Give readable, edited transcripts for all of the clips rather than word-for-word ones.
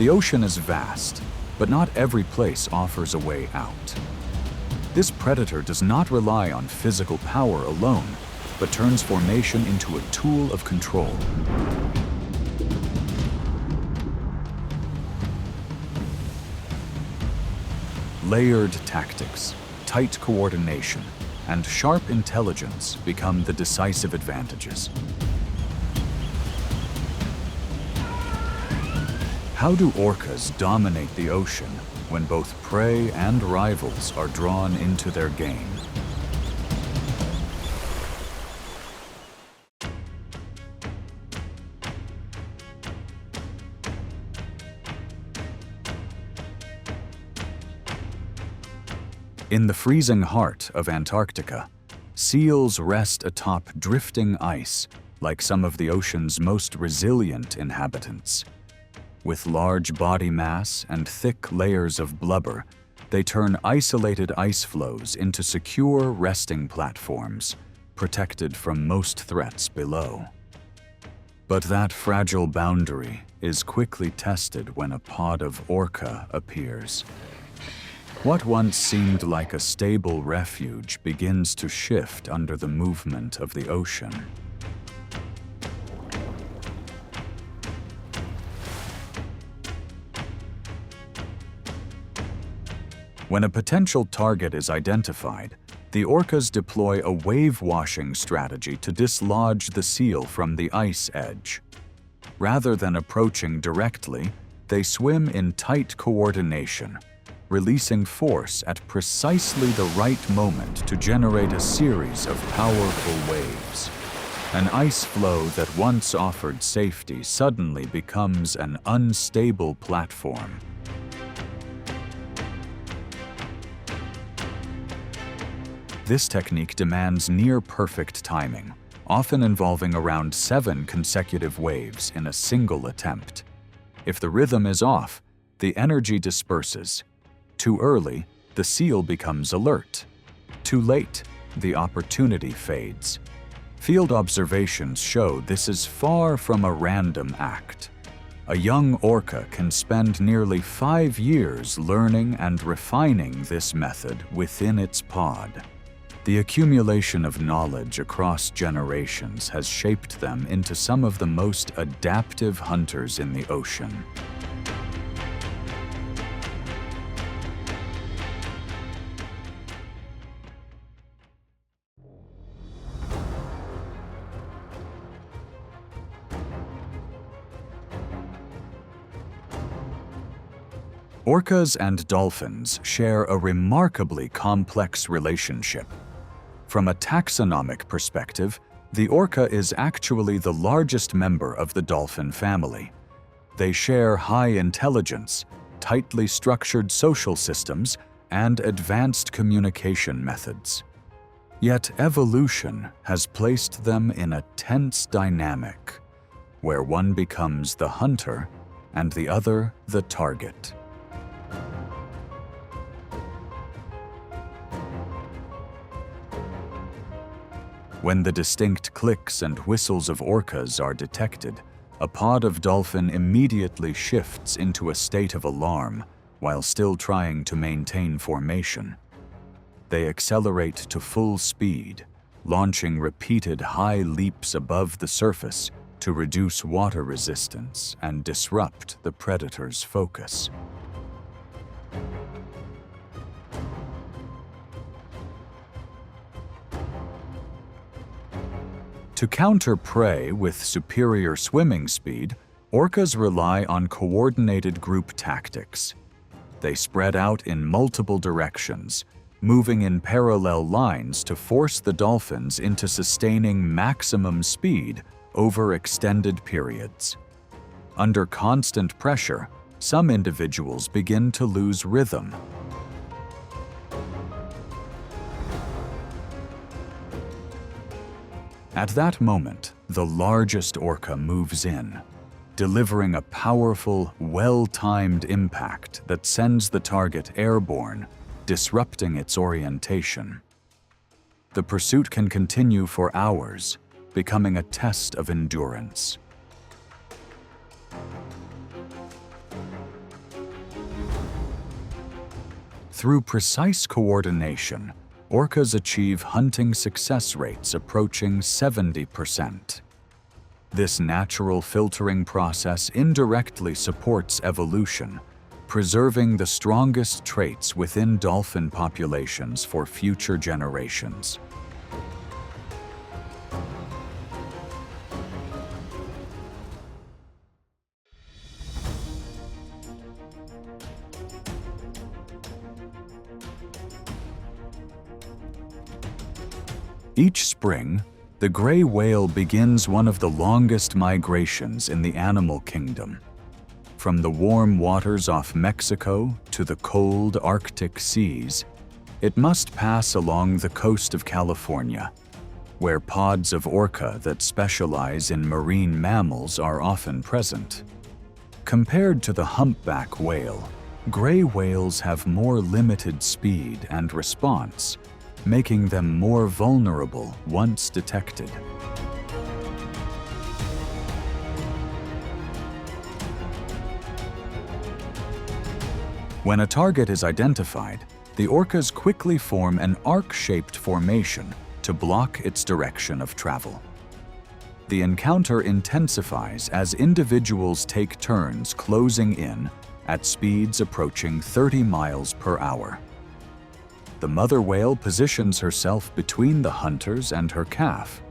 The ocean is vast, but not every place offers a way out. This predator does not rely on physical power alone, but turns formation into a tool of control. Layered tactics, tight coordination, and sharp intelligence become the decisive advantages. How do orcas dominate the ocean when both prey and rivals are drawn into their game? In the freezing heart of Antarctica, seals rest atop drifting ice like some of the ocean's most resilient inhabitants. With large body mass and thick layers of blubber, they turn isolated ice floes into secure resting platforms, protected from most threats below. But that fragile boundary is quickly tested when a pod of orca appears. What once seemed like a stable refuge begins to shift under the movement of the ocean. When a potential target is identified, the orcas deploy a wave-washing strategy to dislodge the seal from the ice edge. Rather than approaching directly, they swim in tight coordination, releasing force at precisely the right moment to generate a series of powerful waves. An ice floe that once offered safety suddenly becomes an unstable platform. This technique demands near-perfect timing, often involving around 7 consecutive waves in a single attempt. If the rhythm is off, the energy disperses. Too early, the seal becomes alert. Too late, the opportunity fades. Field observations show this is far from a random act. A young orca can spend nearly 5 years learning and refining this method within its pod. The accumulation of knowledge across generations has shaped them into some of the most adaptive hunters in the ocean. Orcas and dolphins share a remarkably complex relationship. From a taxonomic perspective, the orca is actually the largest member of the dolphin family. They share high intelligence, tightly structured social systems, and advanced communication methods. Yet evolution has placed them in a tense dynamic, where one becomes the hunter and the other the target. When the distinct clicks and whistles of orcas are detected, a pod of dolphin immediately shifts into a state of alarm while still trying to maintain formation. They accelerate to full speed, launching repeated high leaps above the surface to reduce water resistance and disrupt the predator's focus. To counter prey with superior swimming speed, orcas rely on coordinated group tactics. They spread out in multiple directions, moving in parallel lines to force the dolphins into sustaining maximum speed over extended periods. Under constant pressure, some individuals begin to lose rhythm. At that moment, the largest orca moves in, delivering a powerful, well-timed impact that sends the target airborne, disrupting its orientation. The pursuit can continue for hours, becoming a test of endurance. Through precise coordination, orcas achieve hunting success rates approaching 70%. This natural filtering process indirectly supports evolution, preserving the strongest traits within dolphin populations for future generations. Each spring, the gray whale begins one of the longest migrations in the animal kingdom. From the warm waters off Mexico to the cold Arctic seas, it must pass along the coast of California, where pods of orca that specialize in marine mammals are often present. Compared to the humpback whale, gray whales have more limited speed and response, making them more vulnerable once detected. When a target is identified, the orcas quickly form an arc-shaped formation to block its direction of travel. The encounter intensifies as individuals take turns closing in at speeds approaching 30 miles per hour. The mother whale positions herself between the hunters and her calf,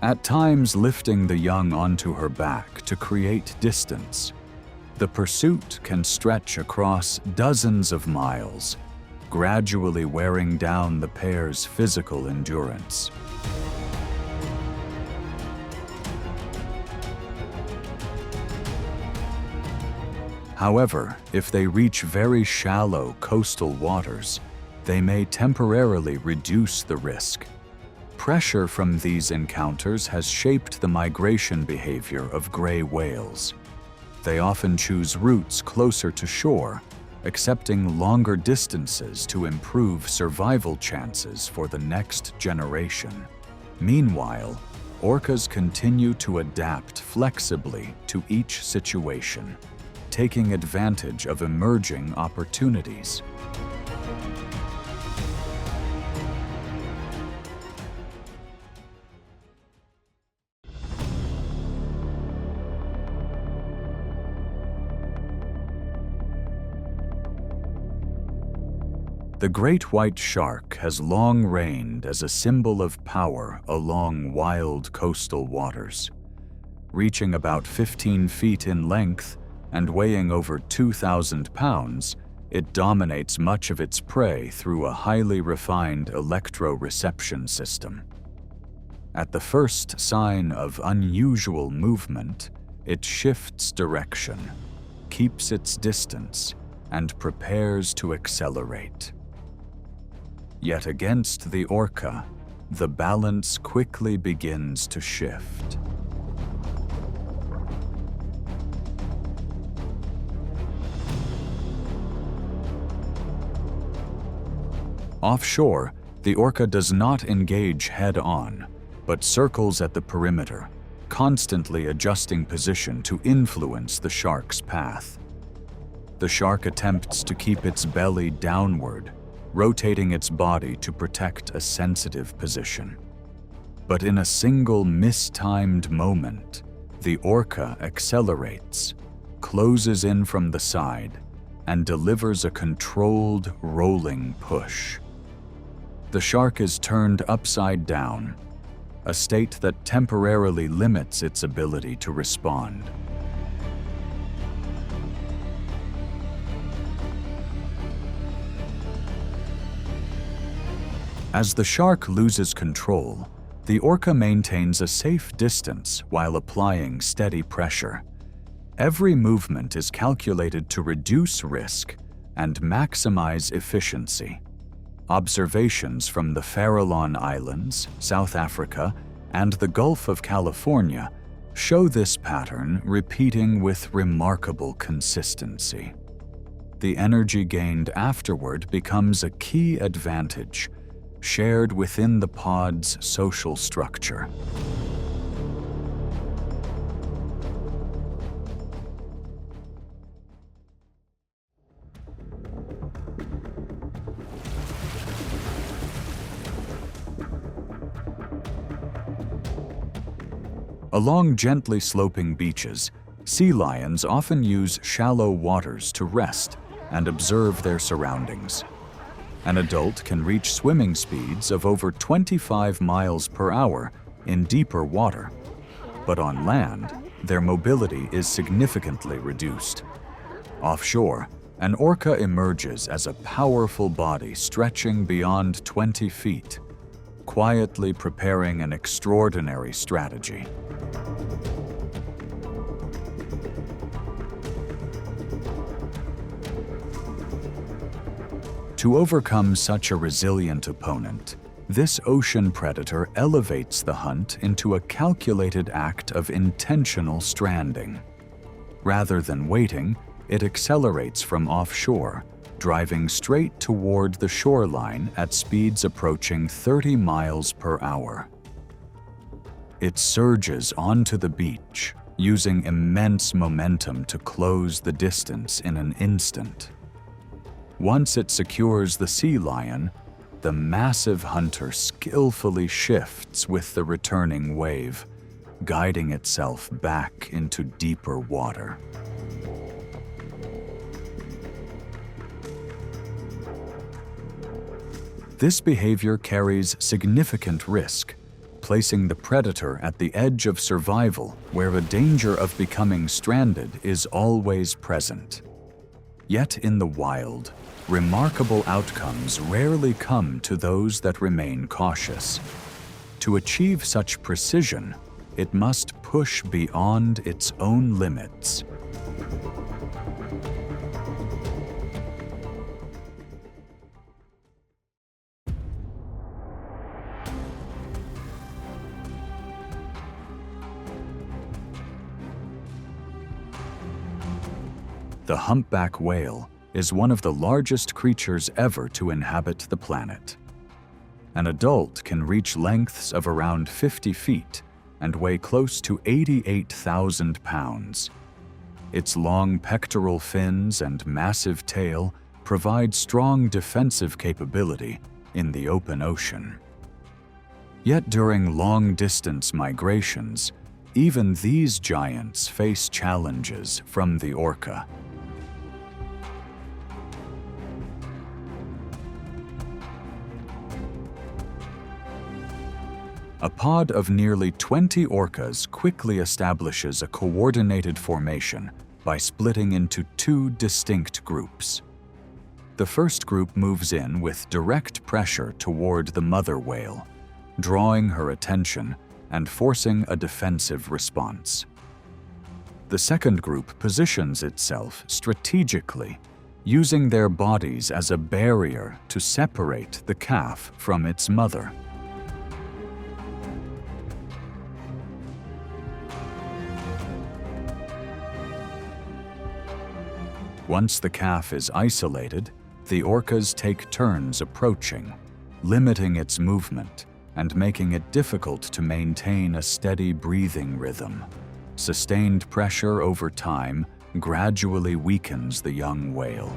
at times lifting the young onto her back to create distance. The pursuit can stretch across dozens of miles, gradually wearing down the pair's physical endurance. However, if they reach very shallow coastal waters, they may temporarily reduce the risk. Pressure from these encounters has shaped the migration behavior of gray whales. They often choose routes closer to shore, accepting longer distances to improve survival chances for the next generation. Meanwhile, orcas continue to adapt flexibly to each situation, taking advantage of emerging opportunities. The great white shark has long reigned as a symbol of power along wild coastal waters. Reaching about 15 feet in length and weighing over 2,000 pounds, it dominates much of its prey through a highly refined electroreception system. At the first sign of unusual movement, it shifts direction, keeps its distance, and prepares to accelerate. Yet against the orca, the balance quickly begins to shift. Offshore, the orca does not engage head-on, but circles at the perimeter, constantly adjusting position to influence the shark's path. The shark attempts to keep its belly downward, rotating its body to protect a sensitive position. But in a single mistimed moment, the orca accelerates, closes in from the side, and delivers a controlled, rolling push. The shark is turned upside down, a state that temporarily limits its ability to respond. As the shark loses control, the orca maintains a safe distance while applying steady pressure. Every movement is calculated to reduce risk and maximize efficiency. Observations from the Farallon Islands, South Africa, and the Gulf of California show this pattern repeating with remarkable consistency. The energy gained afterward becomes a key advantage, shared within the pod's social structure. Along gently sloping beaches, sea lions often use shallow waters to rest and observe their surroundings. An adult can reach swimming speeds of over 25 miles per hour in deeper water, but on land, their mobility is significantly reduced. Offshore, an orca emerges as a powerful body stretching beyond 20 feet, quietly preparing an extraordinary strategy. To overcome such a resilient opponent, this ocean predator elevates the hunt into a calculated act of intentional stranding. Rather than waiting, it accelerates from offshore, driving straight toward the shoreline at speeds approaching 30 miles per hour. It surges onto the beach, using immense momentum to close the distance in an instant. Once it secures the sea lion, the massive hunter skillfully shifts with the returning wave, guiding itself back into deeper water. This behavior carries significant risk, placing the predator at the edge of survival where the danger of becoming stranded is always present. Yet in the wild, remarkable outcomes rarely come to those that remain cautious. To achieve such precision, it must push beyond its own limits. The humpback whale is one of the largest creatures ever to inhabit the planet. An adult can reach lengths of around 50 feet and weigh close to 88,000 pounds. Its long pectoral fins and massive tail provide strong defensive capability in the open ocean. Yet during long-distance migrations, even these giants face challenges from the orca. A pod of nearly 20 orcas quickly establishes a coordinated formation by splitting into two distinct groups. The first group moves in with direct pressure toward the mother whale, drawing her attention and forcing a defensive response. The second group positions itself strategically, using their bodies as a barrier to separate the calf from its mother. Once the calf is isolated, the orcas take turns approaching, limiting its movement and making it difficult to maintain a steady breathing rhythm. Sustained pressure over time gradually weakens the young whale.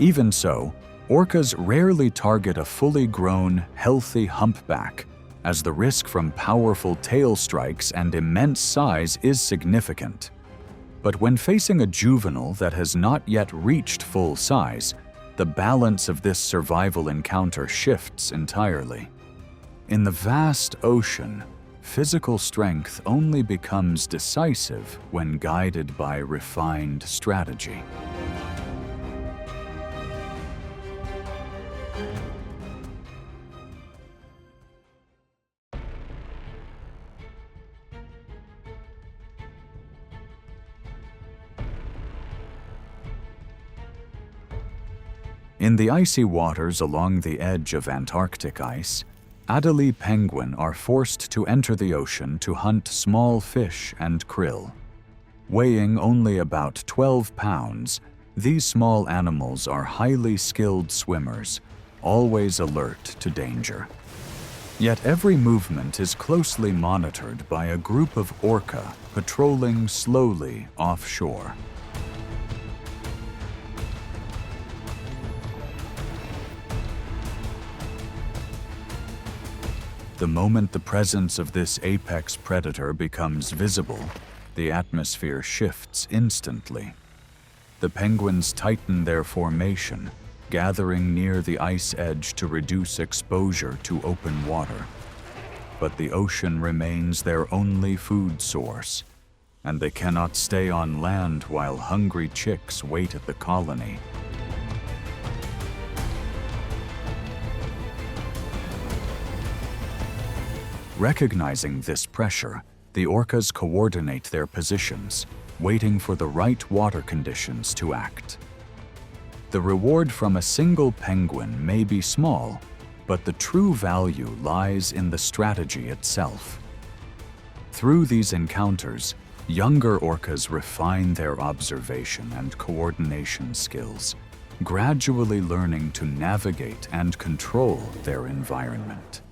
Even so, orcas rarely target a fully grown, healthy humpback, as the risk from powerful tail strikes and immense size is significant. But when facing a juvenile that has not yet reached full size, the balance of this survival encounter shifts entirely. In the vast ocean, physical strength only becomes decisive when guided by refined strategy. In the icy waters along the edge of Antarctic ice, Adelie penguin are forced to enter the ocean to hunt small fish and krill. Weighing only about 12 pounds, these small animals are highly skilled swimmers, always alert to danger. Yet every movement is closely monitored by a group of orca patrolling slowly offshore. The moment the presence of this apex predator becomes visible, the atmosphere shifts instantly. The penguins tighten their formation, gathering near the ice edge to reduce exposure to open water. But the ocean remains their only food source, and they cannot stay on land while hungry chicks wait at the colony. Recognizing this pressure, the orcas coordinate their positions, waiting for the right water conditions to act. The reward from a single penguin may be small, but the true value lies in the strategy itself. Through these encounters, younger orcas refine their observation and coordination skills, gradually learning to navigate and control their environment.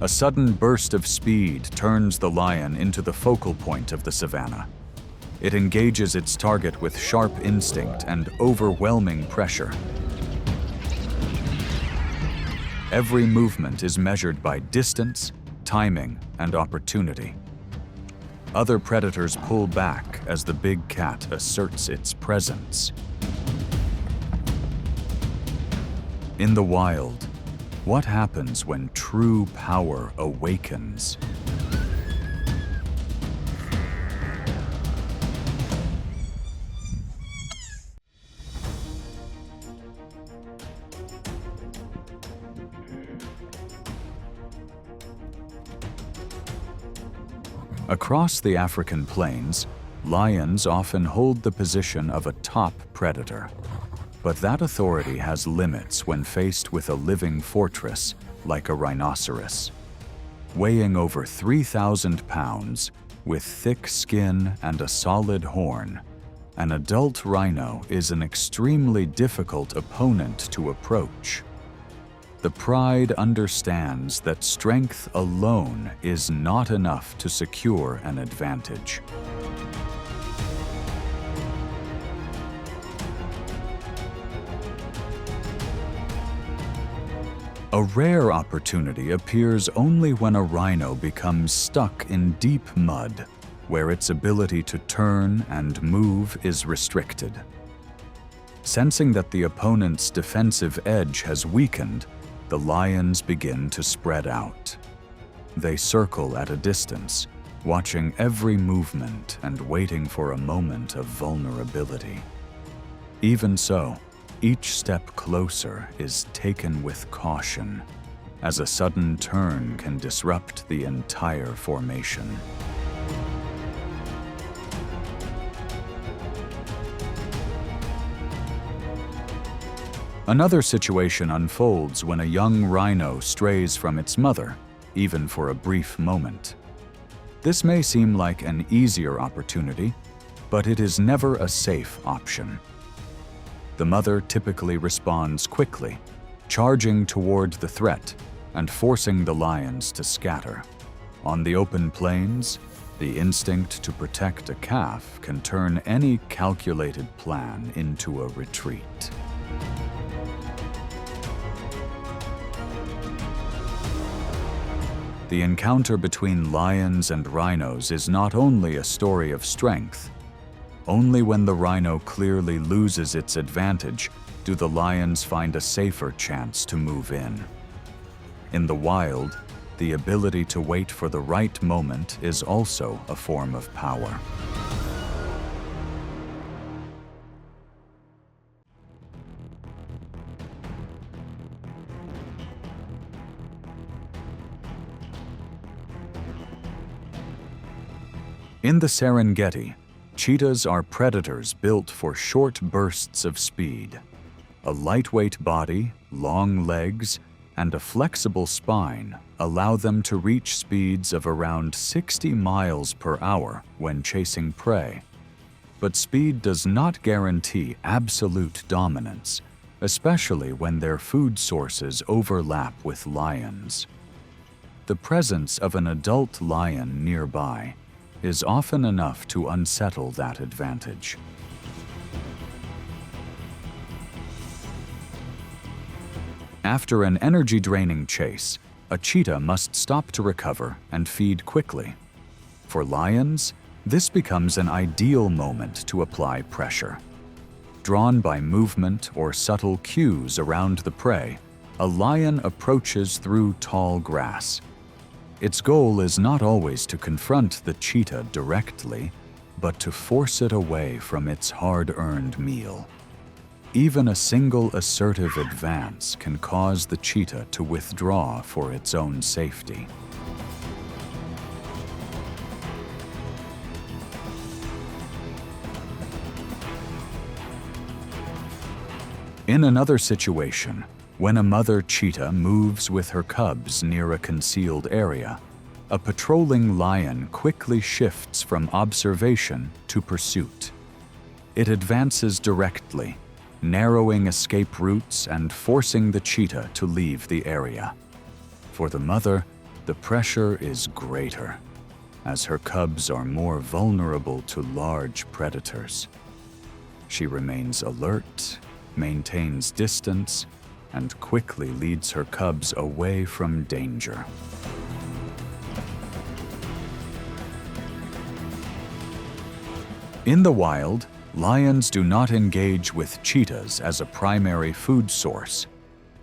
A sudden burst of speed turns the lion into the focal point of the savanna. It engages its target with sharp instinct and overwhelming pressure. Every movement is measured by distance, timing, and opportunity. Other predators pull back as the big cat asserts its presence. In the wild, what happens when true power awakens? Across the African plains, lions often hold the position of a top predator. But that authority has limits when faced with a living fortress like a rhinoceros. Weighing over 3,000 pounds, with thick skin and a solid horn, an adult rhino is an extremely difficult opponent to approach. The pride understands that strength alone is not enough to secure an advantage. A rare opportunity appears only when a rhino becomes stuck in deep mud, where its ability to turn and move is restricted. Sensing that the opponent's defensive edge has weakened, the lions begin to spread out. They circle at a distance, watching every movement and waiting for a moment of vulnerability. Even so, each step closer is taken with caution, as a sudden turn can disrupt the entire formation. Another situation unfolds when a young rhino strays from its mother, even for a brief moment. This may seem like an easier opportunity, but it is never a safe option. The mother typically responds quickly, charging toward the threat and forcing the lions to scatter. On the open plains, the instinct to protect a calf can turn any calculated plan into a retreat. The encounter between lions and rhinos is not only a story of strength. Only when the rhino clearly loses its advantage do the lions find a safer chance to move in. In the wild, the ability to wait for the right moment is also a form of power. In the Serengeti, cheetahs are predators built for short bursts of speed. A lightweight body, long legs, and a flexible spine allow them to reach speeds of around 60 miles per hour when chasing prey. But speed does not guarantee absolute dominance, especially when their food sources overlap with lions. The presence of an adult lion nearby is often enough to unsettle that advantage. After an energy-draining chase, a cheetah must stop to recover and feed quickly. For lions, this becomes an ideal moment to apply pressure. Drawn by movement or subtle cues around the prey, a lion approaches through tall grass. Its goal is not always to confront the cheetah directly, but to force it away from its hard-earned meal. Even a single assertive advance can cause the cheetah to withdraw for its own safety. In another situation, when a mother cheetah moves with her cubs near a concealed area, a patrolling lion quickly shifts from observation to pursuit. It advances directly, narrowing escape routes and forcing the cheetah to leave the area. For the mother, the pressure is greater, as her cubs are more vulnerable to large predators. She remains alert, maintains distance, and quickly leads her cubs away from danger. In the wild, lions do not engage with cheetahs as a primary food source.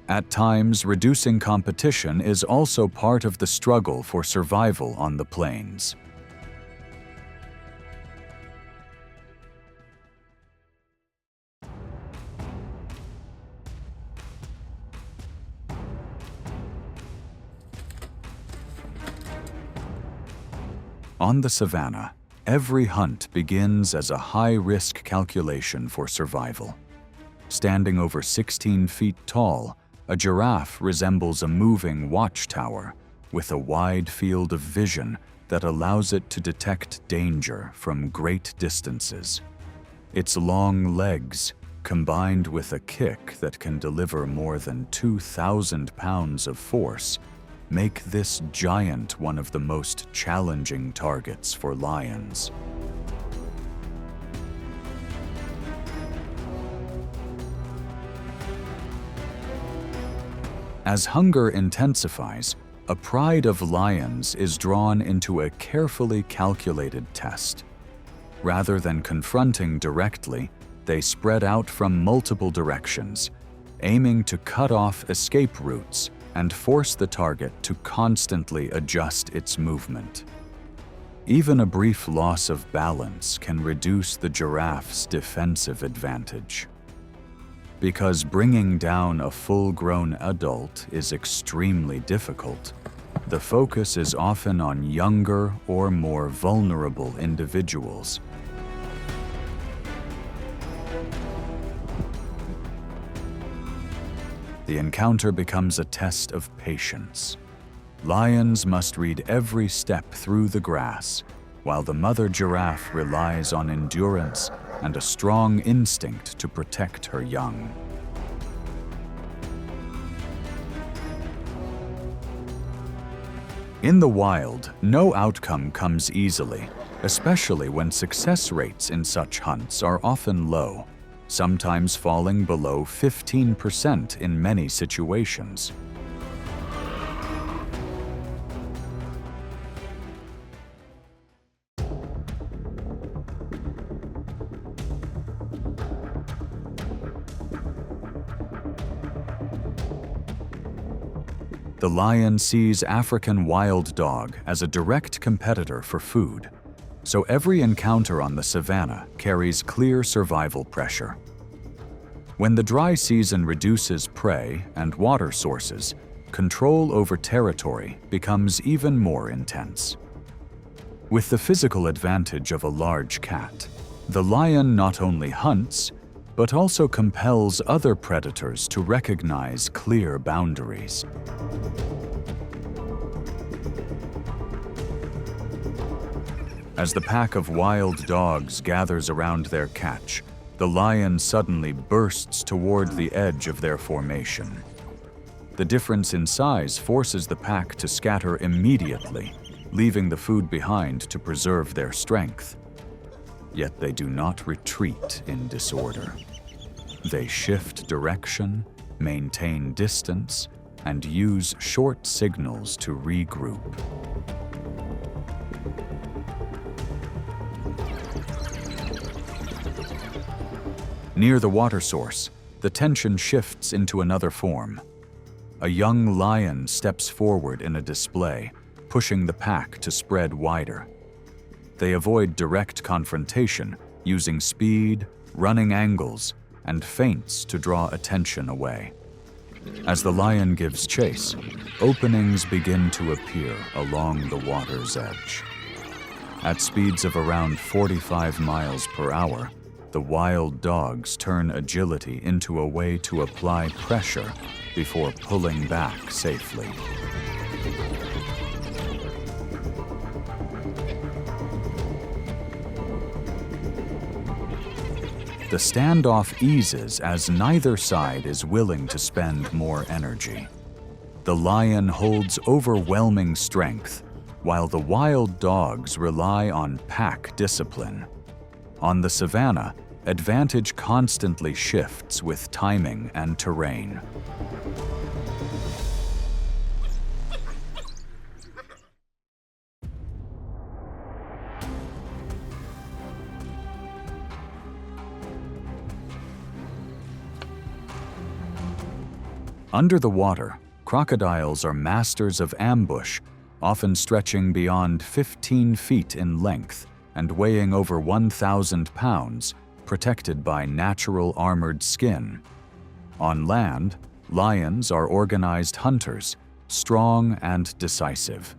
At times, reducing competition is also part of the struggle for survival on the plains. On the savanna, every hunt begins as a high-risk calculation for survival. Standing over 16 feet tall, a giraffe resembles a moving watchtower with a wide field of vision that allows it to detect danger from great distances. Its long legs, combined with a kick that can deliver more than 2,000 pounds of force, make this giant one of the most challenging targets for lions. As hunger intensifies, a pride of lions is drawn into a carefully calculated test. Rather than confronting directly, they spread out from multiple directions, aiming to cut off escape routes and force the target to constantly adjust its movement. Even a brief loss of balance can reduce the giraffe's defensive advantage. Because bringing down a full-grown adult is extremely difficult, the focus is often on younger or more vulnerable individuals. The encounter becomes a test of patience. Lions must read every step through the grass, while the mother giraffe relies on endurance and a strong instinct to protect her young. In the wild, no outcome comes easily, especially when success rates in such hunts are often low, sometimes falling below 15% in many situations. The lion sees African wild dog as a direct competitor for food, so every encounter on the savanna carries clear survival pressure. When the dry season reduces prey and water sources, control over territory becomes even more intense. With the physical advantage of a large cat, the lion not only hunts, but also compels other predators to recognize clear boundaries. As the pack of wild dogs gathers around their catch, the lion suddenly bursts toward the edge of their formation. The difference in size forces the pack to scatter immediately, leaving the food behind to preserve their strength. Yet they do not retreat in disorder. They shift direction, maintain distance, and use short signals to regroup. Near the water source, the tension shifts into another form. A young lion steps forward in a display, pushing the pack to spread wider. They avoid direct confrontation, using speed, running angles, and feints to draw attention away. As the lion gives chase, openings begin to appear along the water's edge. At speeds of around 45 miles per hour, the wild dogs turn agility into a way to apply pressure before pulling back safely. The standoff eases as neither side is willing to spend more energy. The lion holds overwhelming strength, while the wild dogs rely on pack discipline. On the savanna, advantage constantly shifts with timing and terrain. Under the water, crocodiles are masters of ambush, often stretching beyond 15 feet in length and weighing over 1,000 pounds, protected by natural armored skin. On land, lions are organized hunters, strong and decisive.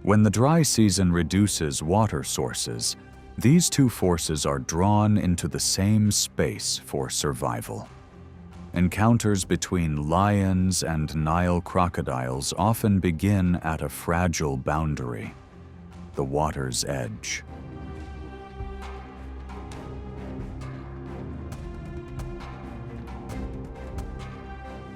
When the dry season reduces water sources, these two forces are drawn into the same space for survival. Encounters between lions and Nile crocodiles often begin at a fragile boundary, the water's edge.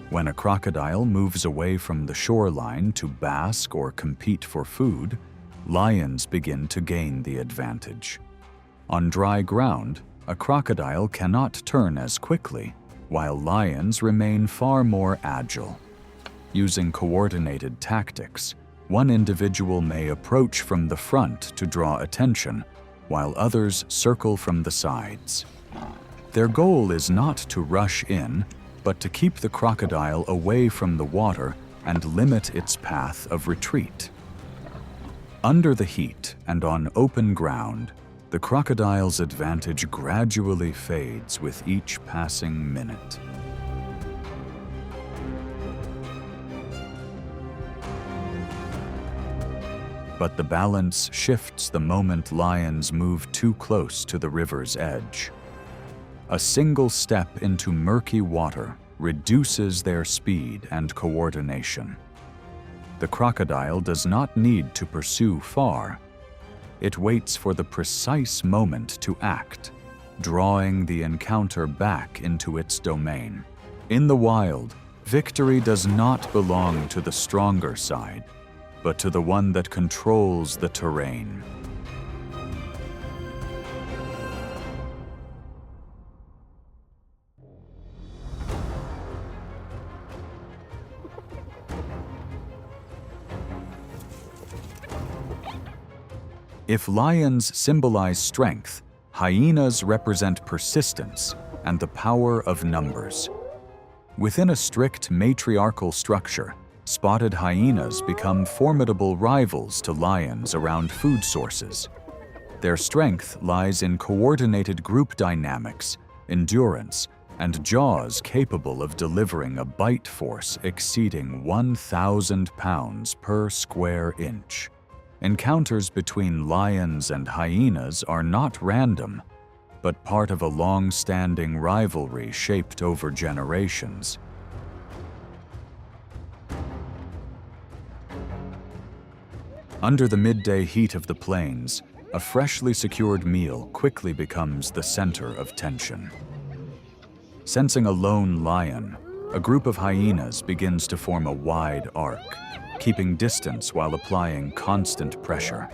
When a crocodile moves away from the shoreline to bask or compete for food, lions begin to gain the advantage. On dry ground, a crocodile cannot turn as quickly, while lions remain far more agile. Using coordinated tactics, one individual may approach from the front to draw attention, while others circle from the sides. Their goal is not to rush in, but to keep the crocodile away from the water and limit its path of retreat. Under the heat and on open ground, the crocodile's advantage gradually fades with each passing minute. But the balance shifts the moment lions move too close to the river's edge. A single step into murky water reduces their speed and coordination. The crocodile does not need to pursue far. It waits for the precise moment to act, drawing the encounter back into its domain. In the wild, victory does not belong to the stronger side, but to the one that controls the terrain. If lions symbolize strength, hyenas represent persistence and the power of numbers. Within a strict matriarchal structure, spotted hyenas become formidable rivals to lions around food sources. Their strength lies in coordinated group dynamics, endurance, and jaws capable of delivering a bite force exceeding 1,000 pounds per square inch. Encounters between lions and hyenas are not random, but part of a long-standing rivalry shaped over generations. Under the midday heat of the plains, a freshly secured meal quickly becomes the center of tension. Sensing a lone lion, A group of hyenas begins to form a wide arc, keeping distance while applying constant pressure.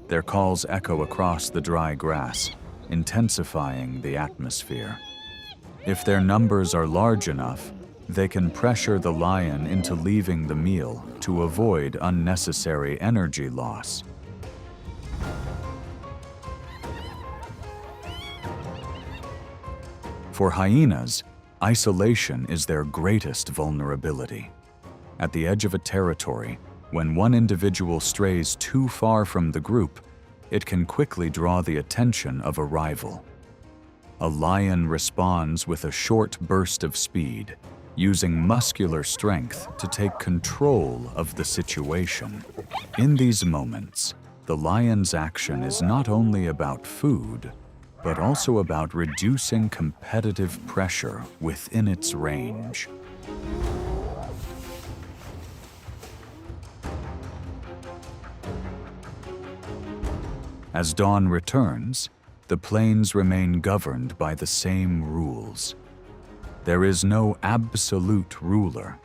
Their calls echo across the dry grass, intensifying the atmosphere. If their numbers are large enough, they can pressure the lion into leaving the meal to avoid unnecessary energy loss. For hyenas, isolation is their greatest vulnerability. At the edge of a territory, when one individual strays too far from the group, it can quickly draw the attention of a rival. A lion responds with a short burst of speed, using muscular strength to take control of the situation. In these moments, the lion's action is not only about food, but also about reducing competitive pressure within its range. As dawn returns, the plains remain governed by the same rules. There is no absolute ruler,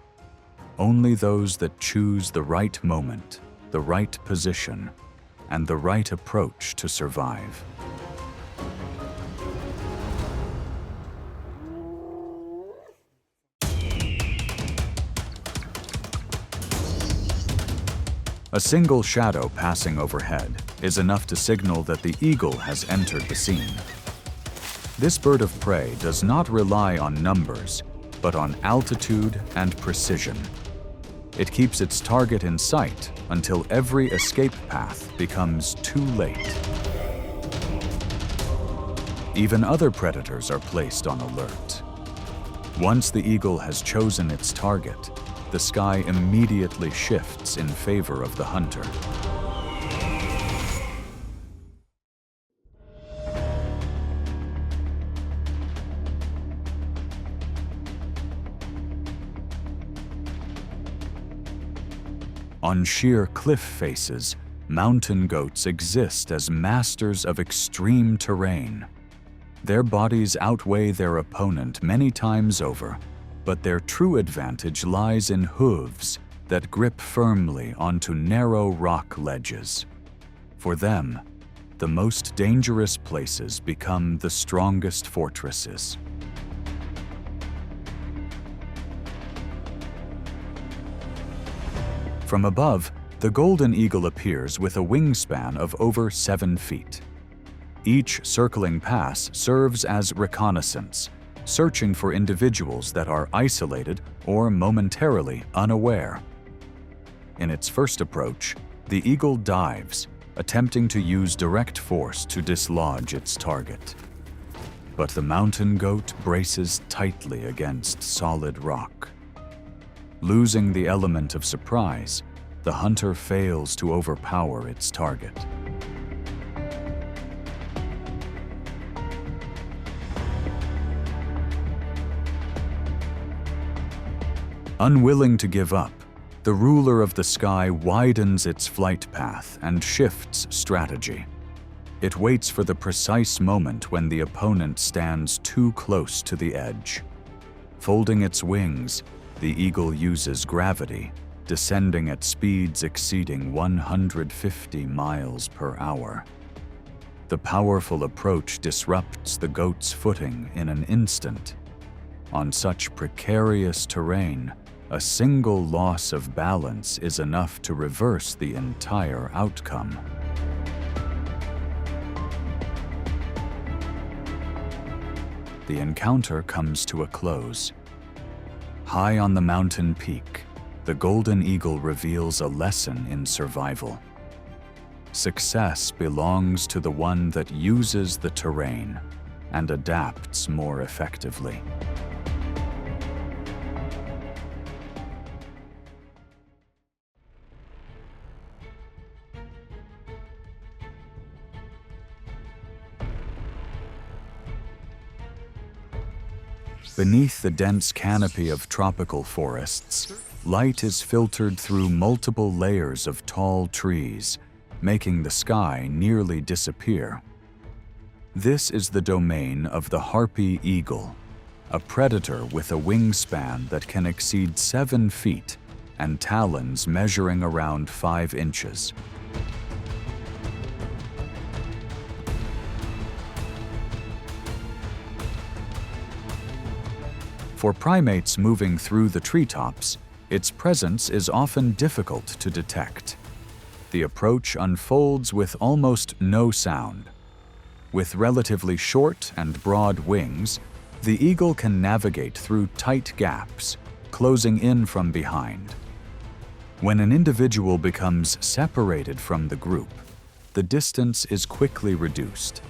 only those that choose the right moment, the right position, and the right approach to survive. A single shadow passing overhead is enough to signal that the eagle has entered the scene. This bird of prey does not rely on numbers, but on altitude and precision. It keeps its target in sight until every escape path becomes too late. Even other predators are placed on alert. Once the eagle has chosen its target, the sky immediately shifts in favor of the hunter. On sheer cliff faces, mountain goats exist as masters of extreme terrain. Their bodies outweigh their opponent many times over, but their true advantage lies in hooves that grip firmly onto narrow rock ledges. For them, the most dangerous places become the strongest fortresses. From above, the golden eagle appears with a wingspan of over 7 feet. Each circling pass serves as reconnaissance, searching for individuals that are isolated or momentarily unaware. In its first approach, the eagle dives, attempting to use direct force to dislodge its target. But the mountain goat braces tightly against solid rock. Losing the element of surprise, the hunter fails to overpower its target. Unwilling to give up, the ruler of the sky widens its flight path and shifts strategy. It waits for the precise moment when the opponent stands too close to the edge. Folding its wings, the eagle uses gravity, descending at speeds exceeding 150 miles per hour. The powerful approach disrupts the goat's footing in an instant. On such precarious terrain, a single loss of balance is enough to reverse the entire outcome. The encounter comes to a close. High on the mountain peak, the golden eagle reveals a lesson in survival. Success belongs to the one that uses the terrain and adapts more effectively. Beneath the dense canopy of tropical forests, light is filtered through multiple layers of tall trees, making the sky nearly disappear. This is the domain of the harpy eagle, a predator with a wingspan that can exceed 7 feet and talons measuring around 5 inches. For primates moving through the treetops, its presence is often difficult to detect. The approach unfolds with almost no sound. With relatively short and broad wings, the eagle can navigate through tight gaps, closing in from behind. When an individual becomes separated from the group, the distance is quickly reduced,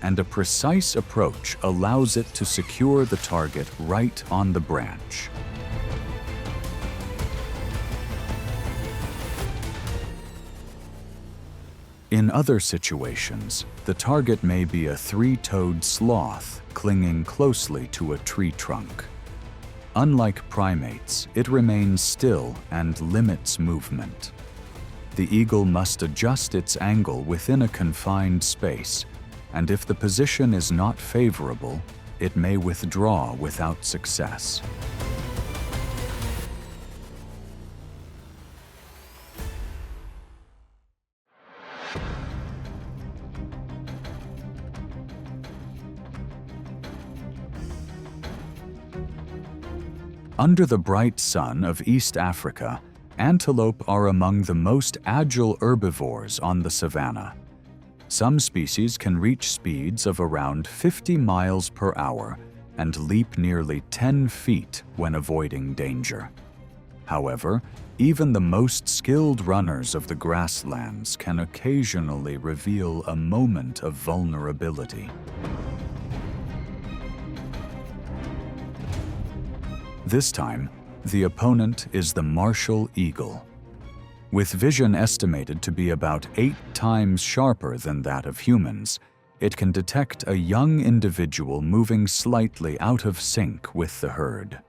and a precise approach allows it to secure the target right on the branch. In other situations, the target may be a 3-toed sloth clinging closely to a tree trunk. Unlike primates, it remains still and limits movement. The eagle must adjust its angle within a confined space, and if the position is not favorable, it may withdraw without success. Under the bright sun of East Africa, antelope are among the most agile herbivores on the savanna. Some species can reach speeds of around 50 miles per hour and leap nearly 10 feet when avoiding danger. However, even the most skilled runners of the grasslands can occasionally reveal a moment of vulnerability. This time, the opponent is the martial eagle. With vision estimated to be about 8 times sharper than that of humans, it can detect a young individual moving slightly out of sync with the herd.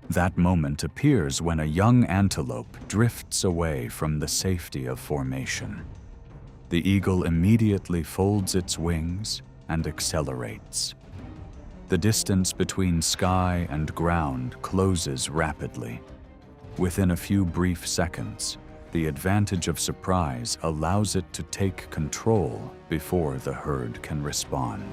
That moment appears when a young antelope drifts away from the safety of formation. The eagle immediately folds its wings and accelerates. The distance between sky and ground closes rapidly. Within a few brief seconds, the advantage of surprise allows it to take control before the herd can respond.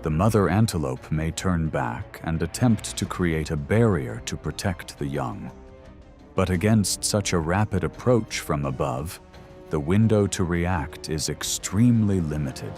The mother antelope may turn back and attempt to create a barrier to protect the young. But against such a rapid approach from above, the window to react is extremely limited.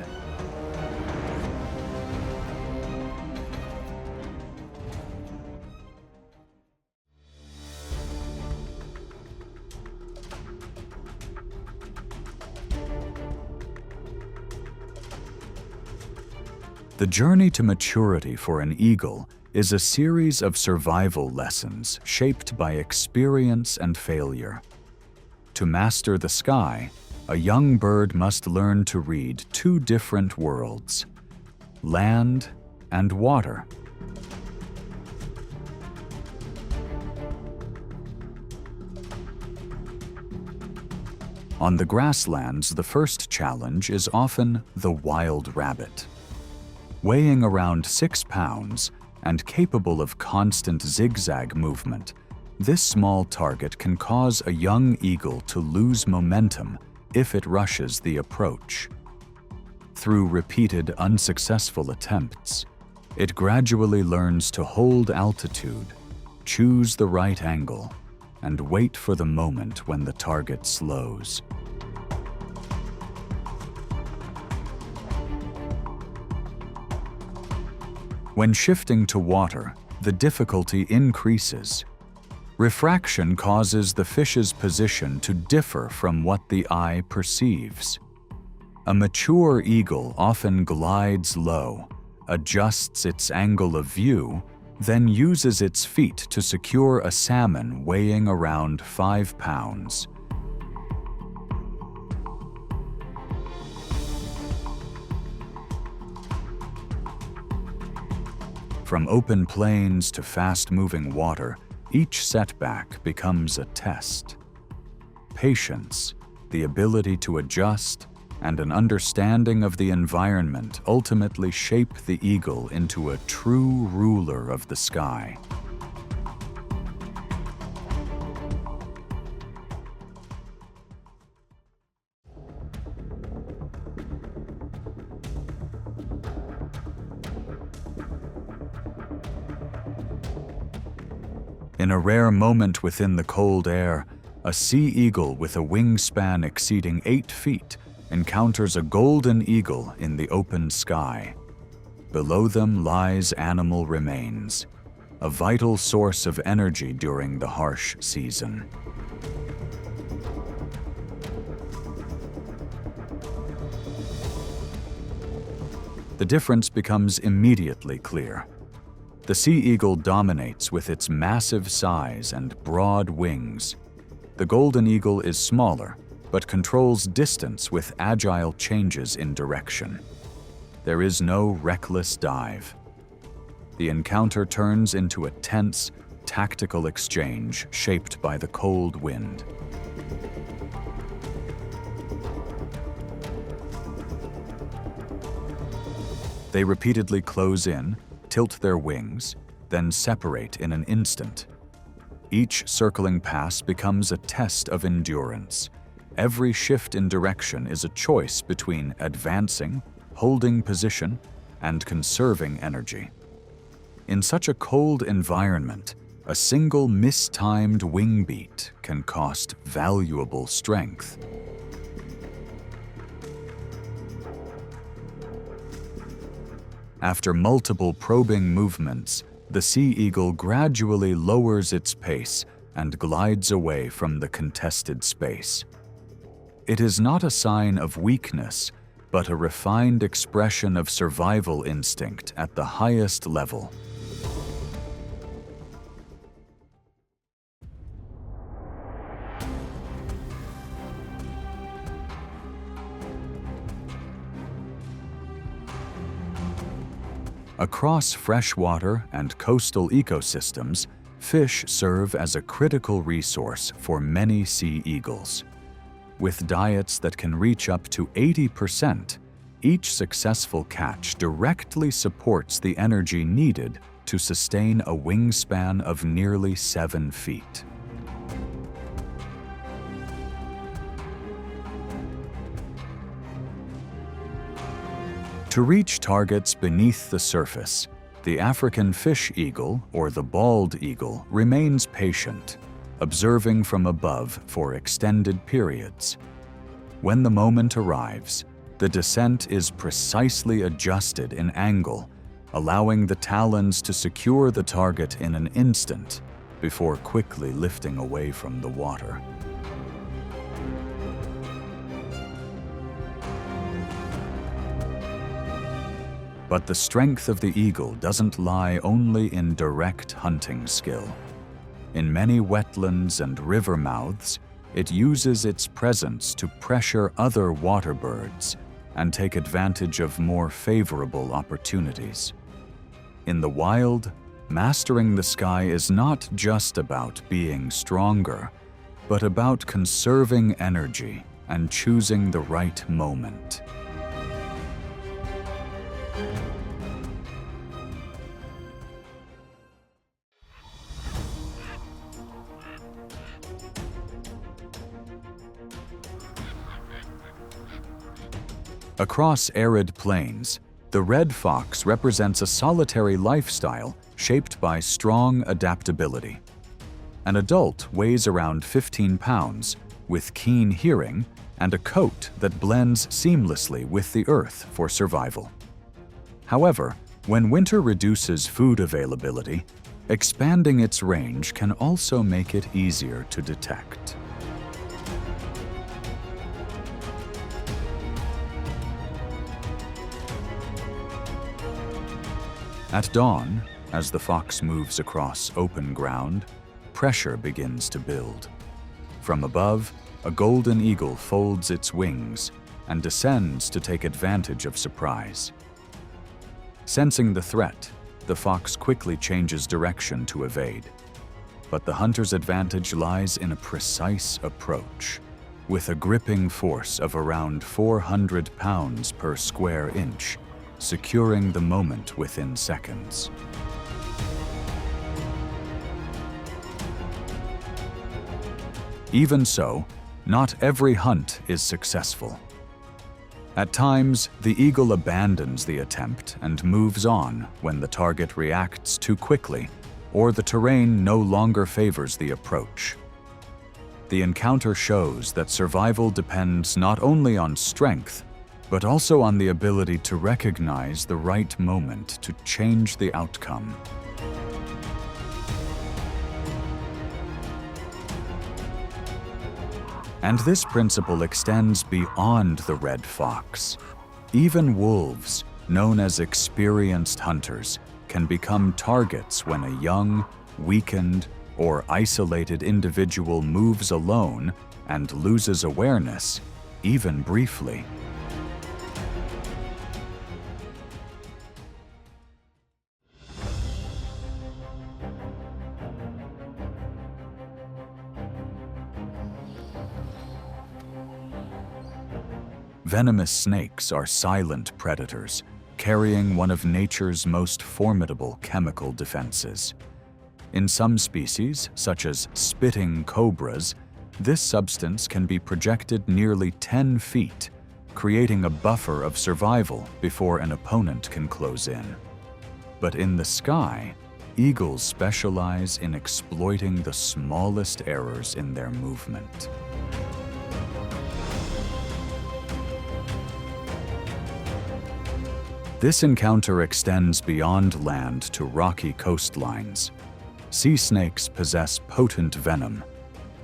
The journey to maturity for an eagle is a series of survival lessons shaped by experience and failure. To master the sky, a young bird must learn to read 2 different worlds: land and water. On the grasslands, the first challenge is often the wild rabbit. Weighing around 6 pounds and capable of constant zigzag movement, this small target can cause a young eagle to lose momentum if it rushes the approach. Through repeated unsuccessful attempts, it gradually learns to hold altitude, choose the right angle, and wait for the moment when the target slows. When shifting to water, the difficulty increases. Refraction causes the fish's position to differ from what the eye perceives. A mature eagle often glides low, adjusts its angle of view, then uses its feet to secure a salmon weighing around 5 pounds. From open plains to fast-moving water, each setback becomes a test. Patience, the ability to adjust, and an understanding of the environment ultimately shape the eagle into a true ruler of the sky. In a rare moment within the cold air, a sea eagle with a wingspan exceeding 8 feet encounters a golden eagle in the open sky. Below them lies animal remains, a vital source of energy during the harsh season. The difference becomes immediately clear. The sea eagle dominates with its massive size and broad wings. The golden eagle is smaller, but controls distance with agile changes in direction. There is no reckless dive. The encounter turns into a tense, tactical exchange shaped by the cold wind. They repeatedly close in, tilt their wings, then separate in an instant. Each circling pass becomes a test of endurance. Every shift in direction is a choice between advancing, holding position, and conserving energy. In such a cold environment, a single mistimed wing beat can cost valuable strength. After multiple probing movements, the sea eagle gradually lowers its pace and glides away from the contested space. It is not a sign of weakness, but a refined expression of survival instinct at the highest level. Across freshwater and coastal ecosystems, fish serve as a critical resource for many sea eagles. With diets that can reach up to 80%, each successful catch directly supports the energy needed to sustain a wingspan of nearly 7 feet. To reach targets beneath the surface, the African fish eagle, or the bald eagle, remains patient, observing from above for extended periods. When the moment arrives, the descent is precisely adjusted in angle, allowing the talons to secure the target in an instant before quickly lifting away from the water. But the strength of the eagle doesn't lie only in direct hunting skill. In many wetlands and river mouths, it uses its presence to pressure other water birds and take advantage of more favorable opportunities. In the wild, mastering the sky is not just about being stronger, but about conserving energy and choosing the right moment. Across arid plains, the red fox represents a solitary lifestyle shaped by strong adaptability. An adult weighs around 15 pounds, with keen hearing and a coat that blends seamlessly with the earth for survival. However, when winter reduces food availability, expanding its range can also make it easier to detect. At dawn, as the fox moves across open ground, pressure begins to build. From above, a golden eagle folds its wings and descends to take advantage of surprise. Sensing the threat, the fox quickly changes direction to evade. But the hunter's advantage lies in a precise approach. with a gripping force of around 400 pounds per square inch, securing the moment within seconds. Even so, not every hunt is successful. At times, the eagle abandons the attempt and moves on when the target reacts too quickly or the terrain no longer favors the approach. The encounter shows that survival depends not only on strength, but also on the ability to recognize the right moment to change the outcome. And this principle extends beyond the red fox. Even wolves, known as experienced hunters, can become targets when a young, weakened, or isolated individual moves alone and loses awareness, even briefly. Venomous snakes are silent predators, carrying one of nature's most formidable chemical defenses. In some species, such as spitting cobras, this substance can be projected nearly 10 feet, creating a buffer of survival before an opponent can close in. But in the sky, eagles specialize in exploiting the smallest errors in their movement. This encounter extends beyond land to rocky coastlines. Sea snakes possess potent venom,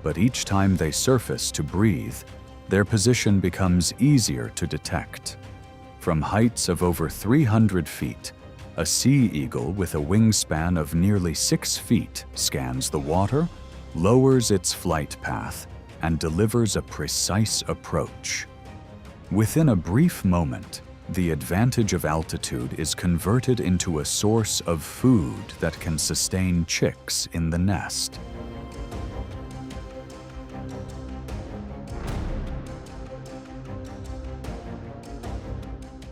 but each time they surface to breathe, their position becomes easier to detect. From heights of over 300 feet, a sea eagle with a wingspan of nearly 6 feet scans the water, lowers its flight path, and delivers a precise approach. Within a brief moment, the advantage of altitude is converted into a source of food that can sustain chicks in the nest.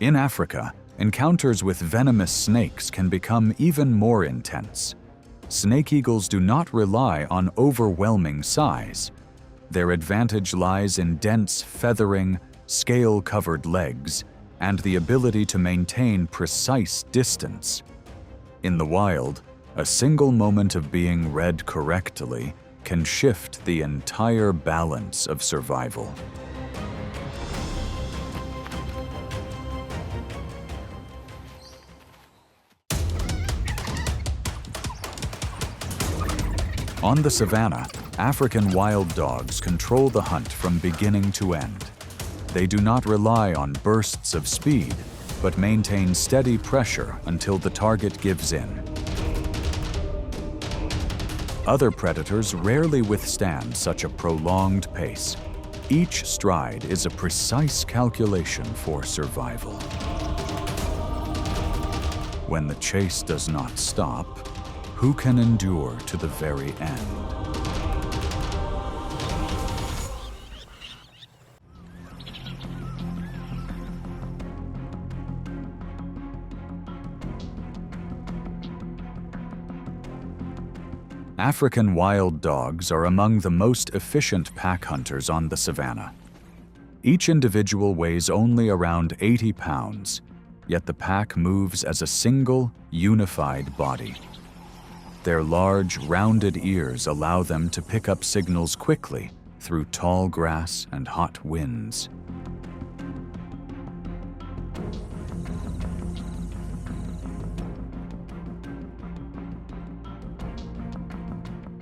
In Africa, encounters with venomous snakes can become even more intense. Snake eagles do not rely on overwhelming size. Their advantage lies in dense feathering, scale-covered legs, and the ability to maintain precise distance. In the wild, a single moment of being read correctly can shift the entire balance of survival. On the savanna, African wild dogs control the hunt from beginning to end. They do not rely on bursts of speed, but maintain steady pressure until the target gives in. Other predators rarely withstand such a prolonged pace. Each stride is a precise calculation for survival. When the chase does not stop, who can endure to the very end? African wild dogs are among the most efficient pack hunters on the savanna. Each individual weighs only around 80 pounds, yet the pack moves as a single, unified body. Their large, rounded ears allow them to pick up signals quickly through tall grass and hot winds.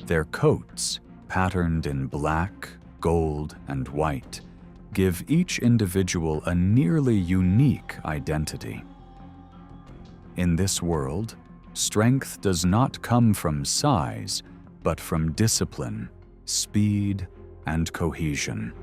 Their coats, patterned in black, gold, and white, give each individual a nearly unique identity. In this world, strength does not come from size, but from discipline, speed, and cohesion.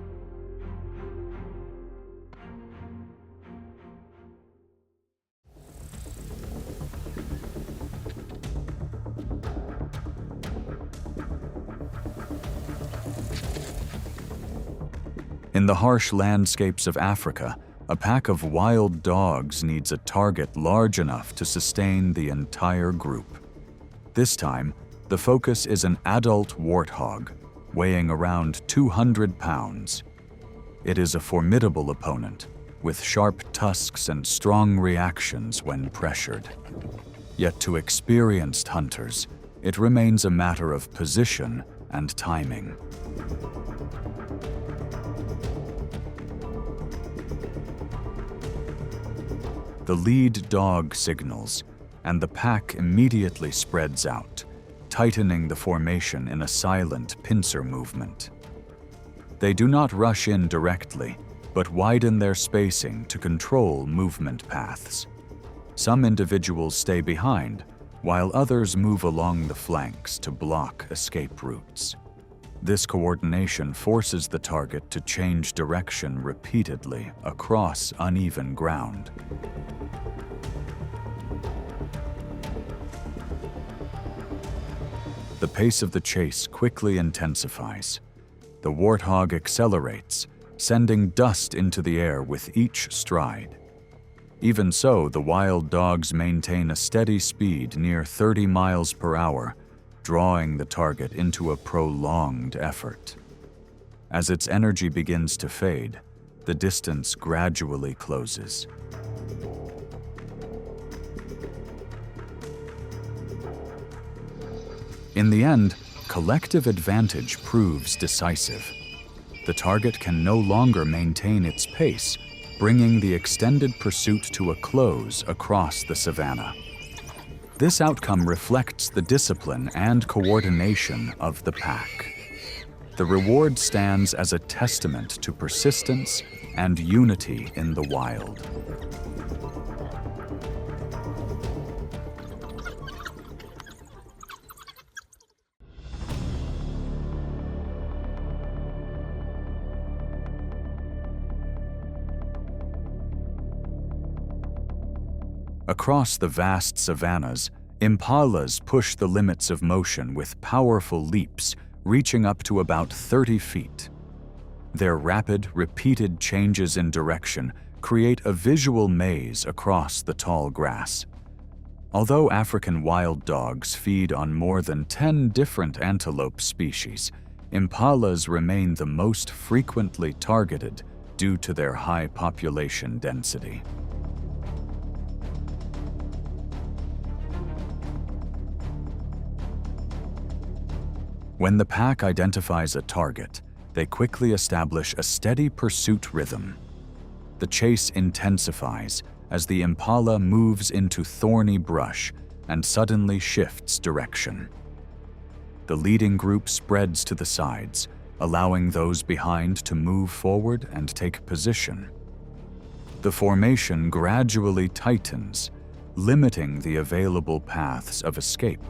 In the harsh landscapes of Africa, a pack of wild dogs needs a target large enough to sustain the entire group. This time, the focus is an adult warthog, weighing around 200 pounds. It is a formidable opponent, with sharp tusks and strong reactions when pressured. Yet to experienced hunters, it remains a matter of position and timing. The lead dog signals, and the pack immediately spreads out, tightening the formation in a silent pincer movement. They do not rush in directly, but widen their spacing to control movement paths. Some individuals stay behind, while others move along the flanks to block escape routes. This coordination forces the target to change direction repeatedly across uneven ground. The pace of the chase quickly intensifies. The warthog accelerates, sending dust into the air with each stride. Even so, the wild dogs maintain a steady speed near 30 miles per hour, drawing the target into a prolonged effort. As its energy begins to fade, the distance gradually closes. In the end, collective advantage proves decisive. The target can no longer maintain its pace, bringing the extended pursuit to a close across the savanna. This outcome reflects the discipline and coordination of the pack. The reward stands as a testament to persistence and unity in the wild. Across the vast savannas, impalas push the limits of motion with powerful leaps, reaching up to about 30 feet. Their rapid, repeated changes in direction create a visual maze across the tall grass. Although African wild dogs feed on more than 10 different antelope species, impalas remain the most frequently targeted due to their high population density. When the pack identifies a target, they quickly establish a steady pursuit rhythm. The chase intensifies as the impala moves into thorny brush and suddenly shifts direction. The leading group spreads to the sides, allowing those behind to move forward and take position. The formation gradually tightens, limiting the available paths of escape.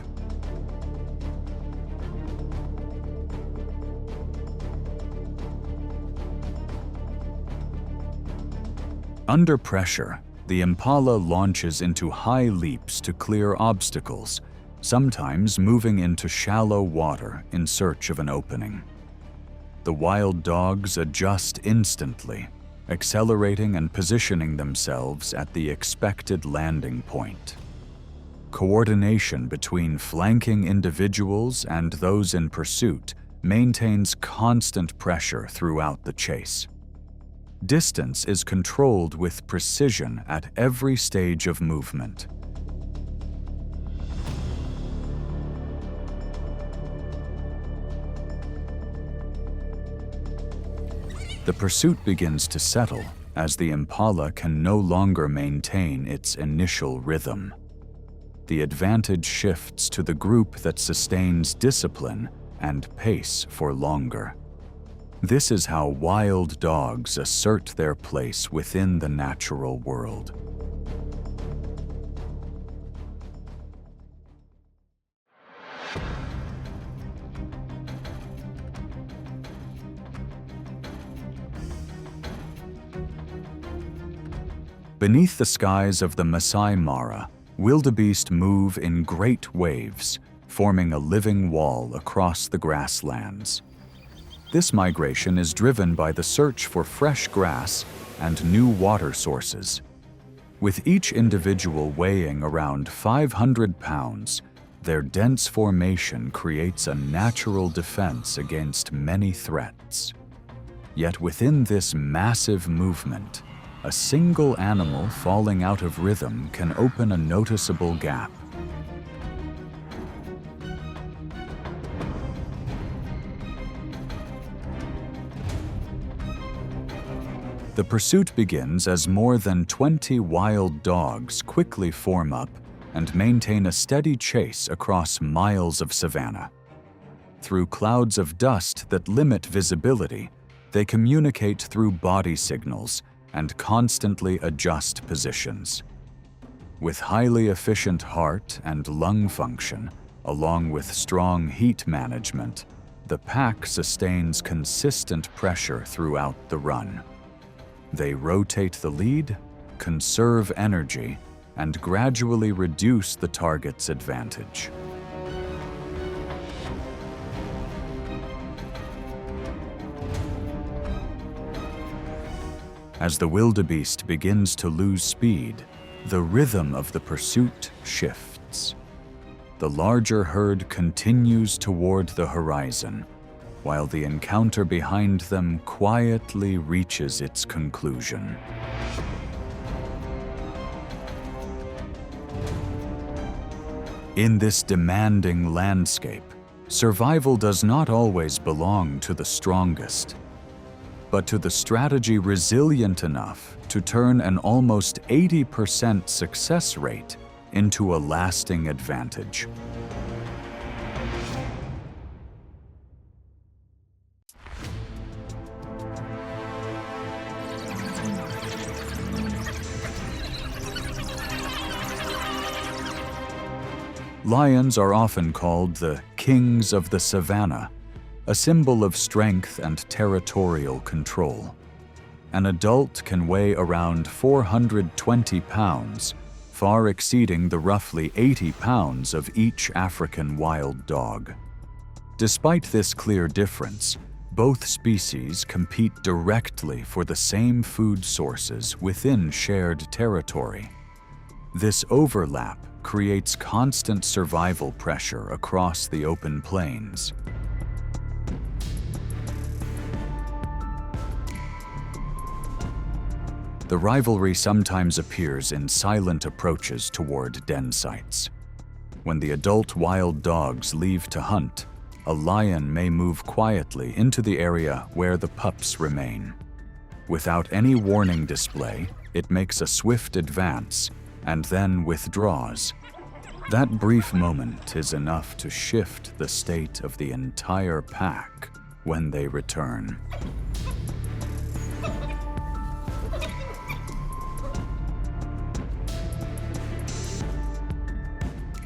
Under pressure, the impala launches into high leaps to clear obstacles, sometimes moving into shallow water in search of an opening. The wild dogs adjust instantly, accelerating and positioning themselves at the expected landing point. Coordination between flanking individuals and those in pursuit maintains constant pressure throughout the chase. Distance is controlled with precision at every stage of movement. The pursuit begins to settle as the impala can no longer maintain its initial rhythm. The advantage shifts to the group that sustains discipline and pace for longer. This is how wild dogs assert their place within the natural world. Beneath the skies of the Masai Mara, wildebeest move in great waves, forming a living wall across the grasslands. This migration is driven by the search for fresh grass and new water sources. With each individual weighing around 500 pounds, their dense formation creates a natural defense against many threats. Yet within this massive movement, a single animal falling out of rhythm can open a noticeable gap. The pursuit begins as more than 20 wild dogs quickly form up and maintain a steady chase across miles of savanna. Through clouds of dust that limit visibility, they communicate through body signals and constantly adjust positions. With highly efficient heart and lung function, along with strong heat management, the pack sustains consistent pressure throughout the run. They rotate the lead, conserve energy, and gradually reduce the target's advantage. As the wildebeest begins to lose speed, the rhythm of the pursuit shifts. The larger herd continues toward the horizon, while the encounter behind them quietly reaches its conclusion. In this demanding landscape, survival does not always belong to the strongest, but to the strategy resilient enough to turn an almost 80% success rate into a lasting advantage. Lions are often called the kings of the savanna, a symbol of strength and territorial control. An adult can weigh around 420 pounds, far exceeding the roughly 80 pounds of each African wild dog. Despite this clear difference, both species compete directly for the same food sources within shared territory. This overlap creates constant survival pressure across the open plains. The rivalry sometimes appears in silent approaches toward den sites. When the adult wild dogs leave to hunt, a lion may move quietly into the area where the pups remain. Without any warning display, it makes a swift advance and then withdraws. That brief moment is enough to shift the state of the entire pack when they return.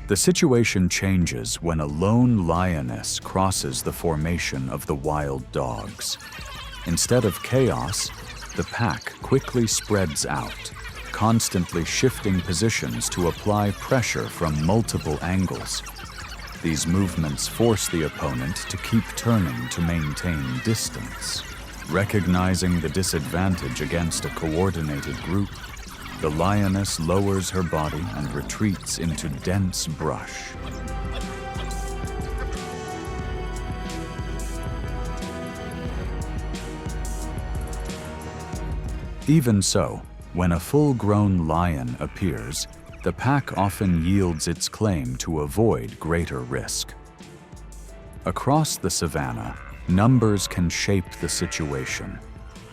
The situation changes when a lone lioness crosses the formation of the wild dogs. Instead of chaos, the pack quickly spreads out, constantly shifting positions to apply pressure from multiple angles. These movements force the opponent to keep turning to maintain distance. Recognizing the disadvantage against a coordinated group, the lioness lowers her body and retreats into dense brush. Even so, when a full-grown lion appears, the pack often yields its claim to avoid greater risk. Across the savanna, numbers can shape the situation,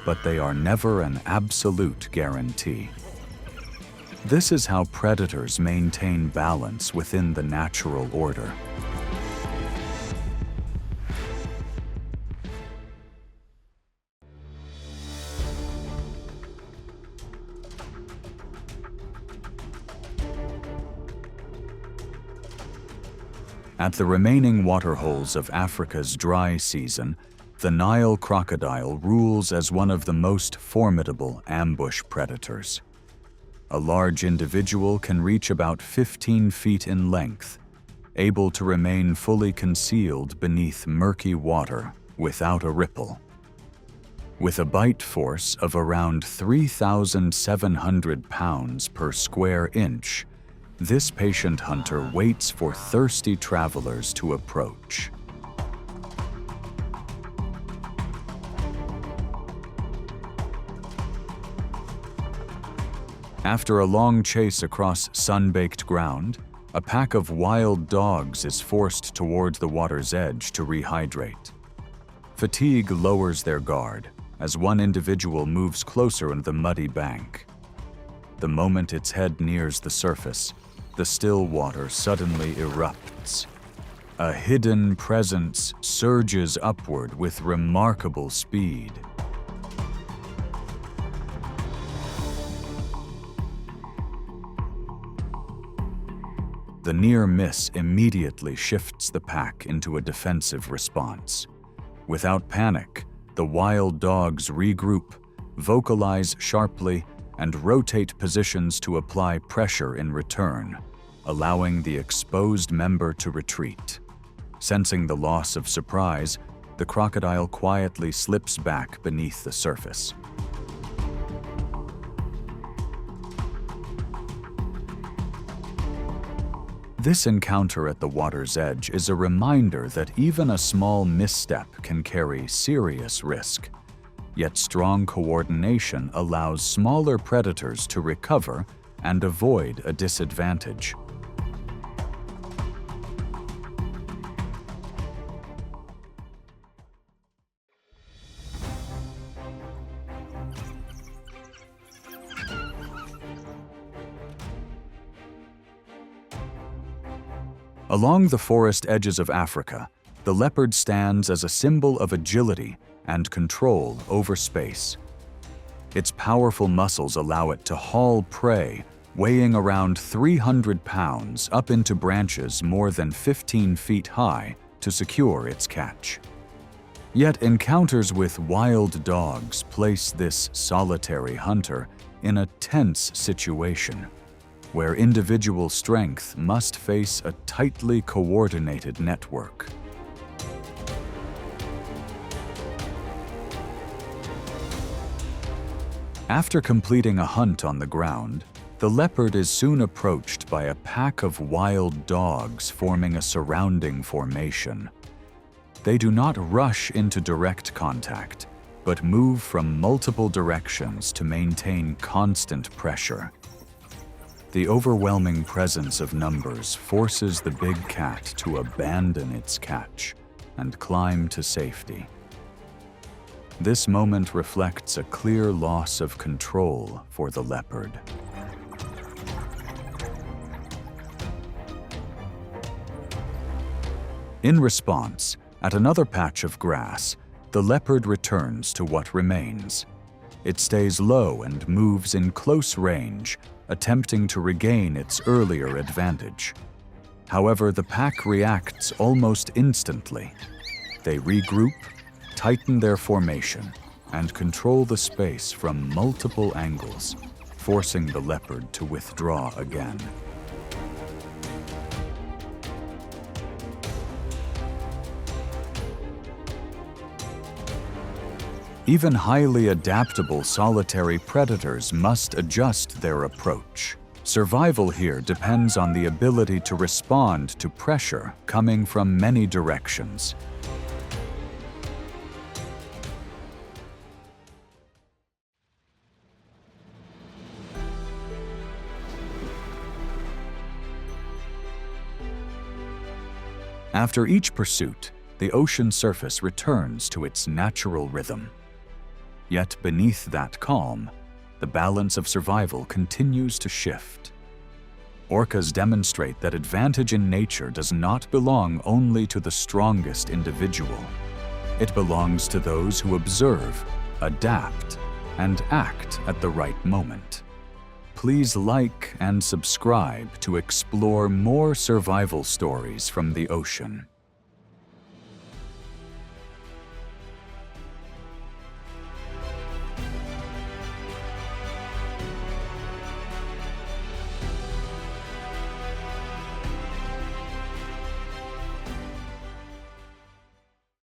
but they are never an absolute guarantee. This is how predators maintain balance within the natural order. At the remaining waterholes of Africa's dry season, the Nile crocodile rules as one of the most formidable ambush predators. A large individual can reach about 15 feet in length, able to remain fully concealed beneath murky water without a ripple. With a bite force of around 3,700 pounds per square inch, this patient hunter waits for thirsty travelers to approach. After a long chase across sun-baked ground, a pack of wild dogs is forced toward the water's edge to rehydrate. Fatigue lowers their guard as one individual moves closer on the muddy bank. The moment its head nears the surface, the still water suddenly erupts. A hidden presence surges upward with remarkable speed. The near miss immediately shifts the pack into a defensive response. Without panic, the wild dogs regroup, vocalize sharply, and rotate positions to apply pressure in return, allowing the exposed member to retreat. Sensing the loss of surprise, the crocodile quietly slips back beneath the surface. This encounter at the water's edge is a reminder that even a small misstep can carry serious risk. Yet strong coordination allows smaller predators to recover and avoid a disadvantage. Along the forest edges of Africa, the leopard stands as a symbol of agility and control over space. Its powerful muscles allow it to haul prey weighing around 300 pounds up into branches more than 15 feet high to secure its catch. Yet encounters with wild dogs place this solitary hunter in a tense situation, where individual strength must face a tightly coordinated network. After completing a hunt on the ground, the leopard is soon approached by a pack of wild dogs forming a surrounding formation. They do not rush into direct contact, but move from multiple directions to maintain constant pressure. The overwhelming presence of numbers forces the big cat to abandon its catch and climb to safety. This moment reflects a clear loss of control for the leopard. In response, at another patch of grass, the leopard returns to what remains. It stays low and moves in close range, attempting to regain its earlier advantage. However, the pack reacts almost instantly. They regroup, tighten their formation, and control the space from multiple angles, forcing the leopard to withdraw again. Even highly adaptable solitary predators must adjust their approach. Survival here depends on the ability to respond to pressure coming from many directions. After each pursuit, the ocean surface returns to its natural rhythm. Yet beneath that calm, the balance of survival continues to shift. Orcas demonstrate that advantage in nature does not belong only to the strongest individual. It belongs to those who observe, adapt, and act at the right moment. Please like and subscribe to explore more survival stories from the ocean.